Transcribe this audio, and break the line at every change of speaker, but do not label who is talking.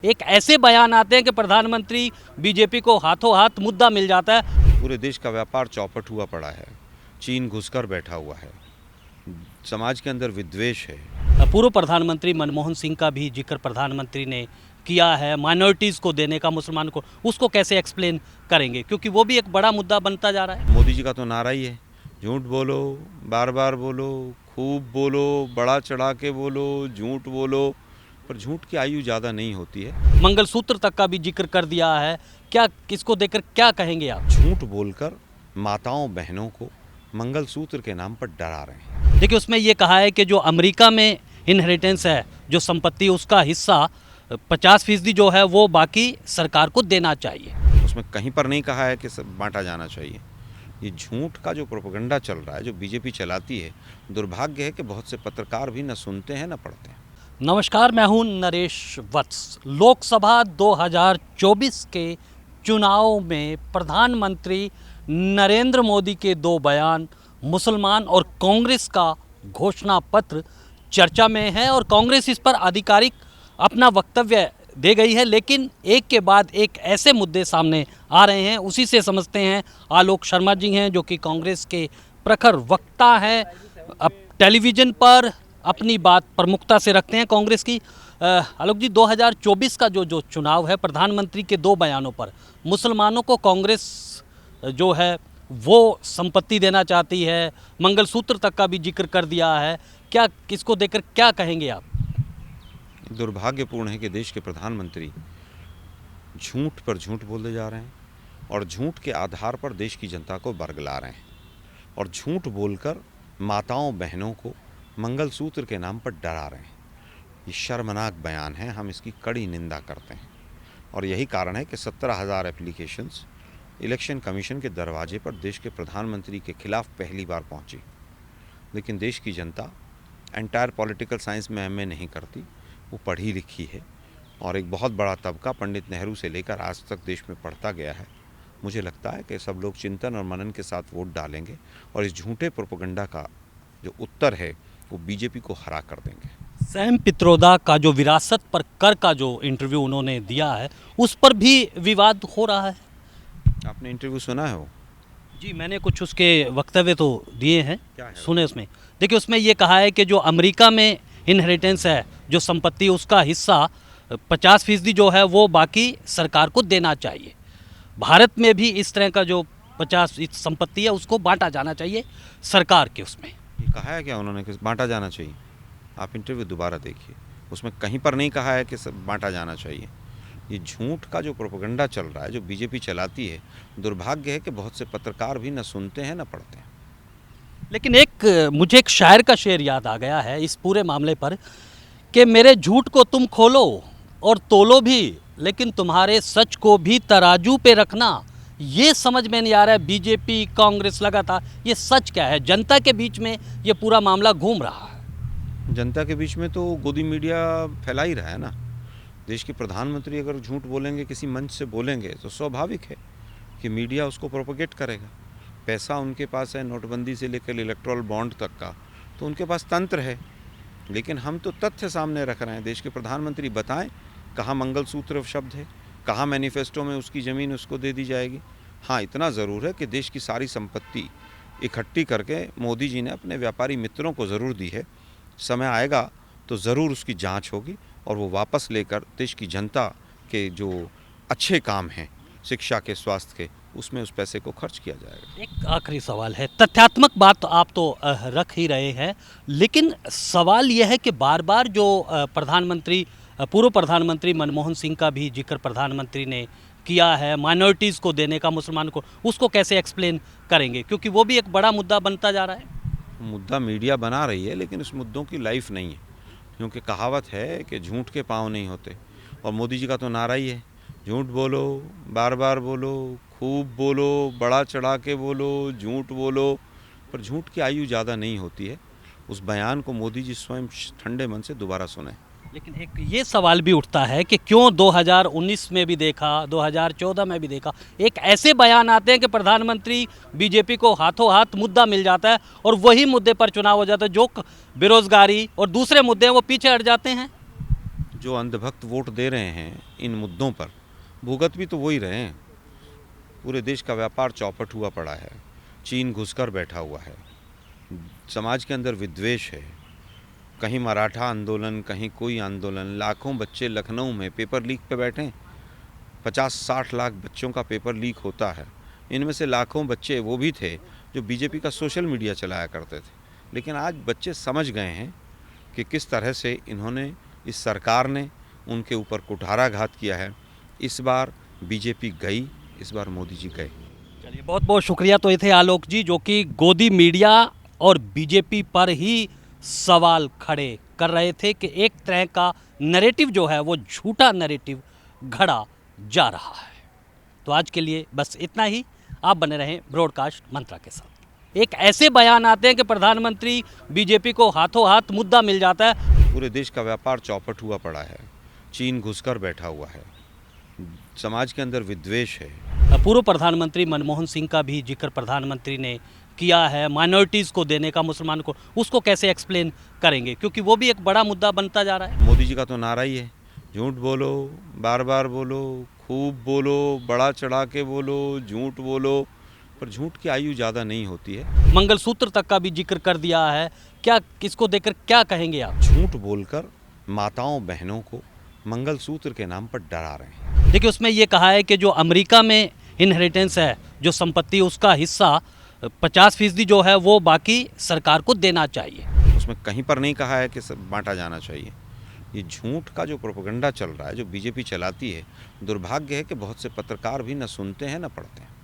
एक ऐसे बयान आते हैं कि प्रधानमंत्री बीजेपी को हाथों हाथ मुद्दा मिल जाता है।
पूरे देश का व्यापार चौपट हुआ पड़ा है। चीन घुसकर बैठा हुआ है। समाज के अंदर विद्वेष है।
पूर्व प्रधानमंत्री मनमोहन सिंह का भी जिक्र प्रधानमंत्री ने किया है, माइनॉरिटीज़ को देने का, मुसलमान को, उसको कैसे एक्सप्लेन करेंगे, क्योंकि वो भी एक बड़ा मुद्दा बनता जा रहा है।
मोदी जी का तो नारा ही है, झूठ बोलो, बार बार बोलो, खूब बोलो, बड़ा चढ़ा के बोलो, झूठ बोलो, पर झूठ की आयु ज़्यादा नहीं होती है।
मंगलसूत्र तक का भी जिक्र कर दिया है। क्या किसको देकर क्या कहेंगे आप?
झूठ बोलकर माताओं बहनों को मंगलसूत्र के नाम पर डरा रहे हैं।
देखिए, उसमें ये कहा है कि जो अमेरिका में इनहेरिटेंस है, जो संपत्ति, उसका हिस्सा 50% जो है वो बाकी सरकार को देना चाहिए।
उसमें कहीं पर नहीं कहा है कि सब बांटा जाना चाहिए। ये झूठ का जो प्रोपेगेंडा चल रहा है, जो बीजेपी चलाती है, दुर्भाग्य है कि बहुत से पत्रकार भी न सुनते हैं न पढ़ते हैं।
नमस्कार, मैं हूं नरेश वत्स। लोकसभा 2024 के चुनाव में प्रधानमंत्री नरेंद्र मोदी के दो बयान, मुसलमान और कांग्रेस का घोषणा पत्र चर्चा में है और कांग्रेस इस पर आधिकारिक अपना वक्तव्य दे गई है। लेकिन एक के बाद एक ऐसे मुद्दे सामने आ रहे हैं। उसी से समझते हैं। आलोक शर्मा जी हैं, जो कि कांग्रेस के प्रखर वक्ता हैं, अब टेलीविज़न पर अपनी बात प्रमुखता से रखते हैं कांग्रेस की। आलोक जी, 2024 का जो चुनाव है, प्रधानमंत्री के दो बयानों पर मुसलमानों को कांग्रेस जो है वो संपत्ति देना चाहती है, मंगलसूत्र तक का भी जिक्र कर दिया है। क्या किसको देकर क्या कहेंगे आप?
दुर्भाग्यपूर्ण है कि देश के प्रधानमंत्री झूठ पर झूठ बोलते जा रहे हैं और झूठ के आधार पर देश की जनता को बरगला रहे हैं और झूठ बोलकर माताओं बहनों को मंगलसूत्र के नाम पर डरा रहे हैं। ये शर्मनाक बयान है, हम इसकी कड़ी निंदा करते हैं और यही कारण है कि 17,000 एप्लीकेशंस इलेक्शन कमीशन के दरवाजे पर देश के प्रधानमंत्री के खिलाफ पहली बार पहुंची। लेकिन देश की जनता एंटायर पॉलिटिकल साइंस में एमए नहीं करती, वो पढ़ी लिखी है और एक बहुत बड़ा तबका पंडित नेहरू से लेकर आज तक देश में पढ़ता गया है। मुझे लगता है कि सब लोग चिंतन और मनन के साथ वोट डालेंगे और इस झूठे प्रोपेगेंडा का जो उत्तर है वो बीजेपी को हरा कर देंगे।
सैम पित्रोदा का जो विरासत पर कर का जो इंटरव्यू उन्होंने दिया है, उस पर भी विवाद हो रहा है।
आपने इंटरव्यू सुना है? वो
जी, मैंने कुछ उसके वक्तव्य तो दिए हैं।
क्या है?
सुने उसमें। देखिए, उसमें ये कहा है कि जो अमेरिका में इनहेरिटेंस है, जो संपत्ति, उसका हिस्सा 50% जो है वो बाकी सरकार को देना चाहिए। भारत में भी इस तरह का जो 50% संपत्ति है उसको बांटा जाना चाहिए सरकार के उसमें।
ये कहा है क्या उन्होंने कि बांटा जाना चाहिए? आप इंटरव्यू दोबारा देखिए, उसमें कहीं पर नहीं कहा है कि सब बांटा जाना चाहिए। ये झूठ का जो प्रोपेगेंडा चल रहा है, जो बीजेपी चलाती है, दुर्भाग्य है कि बहुत से पत्रकार भी न सुनते हैं न पढ़ते हैं।
लेकिन मुझे एक शायर का शेर याद आ गया है इस पूरे मामले पर कि मेरे झूठ को तुम खोलो और तोलो भी, लेकिन तुम्हारे सच को भी तराजू पे रखना। ये समझ में नहीं आ रहा है। बीजेपी, कांग्रेस लगातार, ये सच क्या है? जनता के बीच में ये पूरा मामला घूम रहा है।
जनता के बीच में तो गोदी मीडिया फैला ही रहा है ना। देश के प्रधानमंत्री अगर झूठ बोलेंगे, किसी मंच से बोलेंगे, तो स्वाभाविक है कि मीडिया उसको प्रोपेगेट करेगा। पैसा उनके पास है, नोटबंदी से लेकर इलेक्ट्रल बॉन्ड तक का, तो उनके पास तंत्र है। लेकिन हम तो तथ्य सामने रख रहे हैं। देश के प्रधानमंत्री बताएं कहाँ मंगलसूत्र शब्द है, कहाँ मैनिफेस्टो में उसकी ज़मीन उसको दे दी जाएगी। हाँ, इतना ज़रूर है कि देश की सारी संपत्ति इकट्ठी करके मोदी जी ने अपने व्यापारी मित्रों को ज़रूर दी है। समय आएगा तो ज़रूर उसकी जांच होगी और वो वापस लेकर देश की जनता के जो अच्छे काम हैं, शिक्षा के, स्वास्थ्य के, उसमें उस पैसे को खर्च किया जाएगा।
एक आखिरी सवाल है। तथ्यात्मक बात तो आप तो रख ही रहे हैं, लेकिन सवाल यह है कि बार बार जो पूर्व प्रधानमंत्री मनमोहन सिंह का भी जिक्र प्रधानमंत्री ने किया है, माइनॉरिटीज़ को देने का, मुसलमान को, उसको कैसे एक्सप्लेन करेंगे, क्योंकि वो भी एक बड़ा मुद्दा बनता जा रहा है।
मुद्दा मीडिया बना रही है, लेकिन उस मुद्दों की लाइफ नहीं है, क्योंकि कहावत है कि झूठ के पाँव नहीं होते और मोदी जी का तो नारा ही है, झूठ बोलो, बार बार बोलो, खूब बोलो, बड़ा चढ़ा के बोलो, झूठ बोलो, पर झूठ की आयु ज़्यादा नहीं होती है। उस बयान को मोदी जी स्वयं ठंडे मन से दोबारा सुने।
लेकिन एक ये सवाल भी उठता है कि क्यों 2019 में भी देखा, 2014 में भी देखा, एक ऐसे बयान आते हैं कि प्रधानमंत्री बीजेपी को हाथों हाथ मुद्दा मिल जाता है और वही मुद्दे पर चुनाव हो जाता है। जो बेरोजगारी और दूसरे मुद्दे हैं वो पीछे हट जाते हैं।
जो अंधभक्त वोट दे रहे हैं इन मुद्दों पर, भुगत भी तो वही रहे हैं। पूरे देश का व्यापार चौपट हुआ पड़ा है, चीन घुसकर बैठा हुआ है, समाज के अंदर विद्वेष है, कहीं मराठा आंदोलन, कहीं कोई आंदोलन। लाखों बच्चे लखनऊ में पेपर लीक पे बैठे हैं, 50-60 लाख बच्चों का पेपर लीक होता है। इनमें से लाखों बच्चे वो भी थे जो बीजेपी का सोशल मीडिया चलाया करते थे। लेकिन आज बच्चे समझ गए हैं कि किस तरह से इन्होंने, इस सरकार ने उनके ऊपर कुठाराघात किया है। इस बार बीजेपी गई, इस बार मोदी जी गए।
चलिए, बहुत बहुत शुक्रिया। तो ये थे आलोक जी, जो कि गोदी मीडिया और बीजेपी पर ही सवाल खड़े कर रहे थे कि एक तरह का नैरेटिव जो है वो झूठा नैरेटिव घड़ा जा रहा है। तो आज के लिए बस इतना ही। आप बने रहें ब्रॉडकास्ट मंत्रा के साथ। एक ऐसे बयान आते हैं कि प्रधानमंत्री बीजेपी को हाथों हाथ मुद्दा मिल जाता है।
पूरे देश का व्यापार चौपट हुआ पड़ा है, चीन घुसकर बैठा हुआ है, समाज के अंदर विद्वेष है।
पूर्व प्रधानमंत्री मनमोहन सिंह का भी जिक्र प्रधानमंत्री ने किया है, माइनॉरिटीज़ को देने का, मुसलमान को, उसको कैसे एक्सप्लेन करेंगे? क्योंकि वो भी एक बड़ा मुद्दा बनता जा रहा है।
मोदी जी का तो नारा ही है, झूठ बोलो, बार बार बोलो, खूब बोलो, बड़ा चढ़ा के बोलो, झूठ बोलो, पर झूठ की आयु ज़्यादा नहीं होती है।
मंगलसूत्र तक का भी जिक्र कर दिया है। क्या किसको देकर क्या कहेंगे आप?
झूठ बोलकर माताओं बहनों को मंगलसूत्र के नाम पर डरा रहे हैं।
देखिए, उसमें ये कहा है कि जो अमेरिका में इनहेरिटेंस है, जो संपत्ति, उसका हिस्सा 50% जो है वो बाकी सरकार को देना चाहिए।
उसमें कहीं पर नहीं कहा है कि सब बांटा जाना चाहिए। ये झूठ का जो प्रोपेगेंडा चल रहा है, जो बीजेपी चलाती है, दुर्भाग्य है कि बहुत से पत्रकार भी न सुनते हैं न पढ़ते हैं।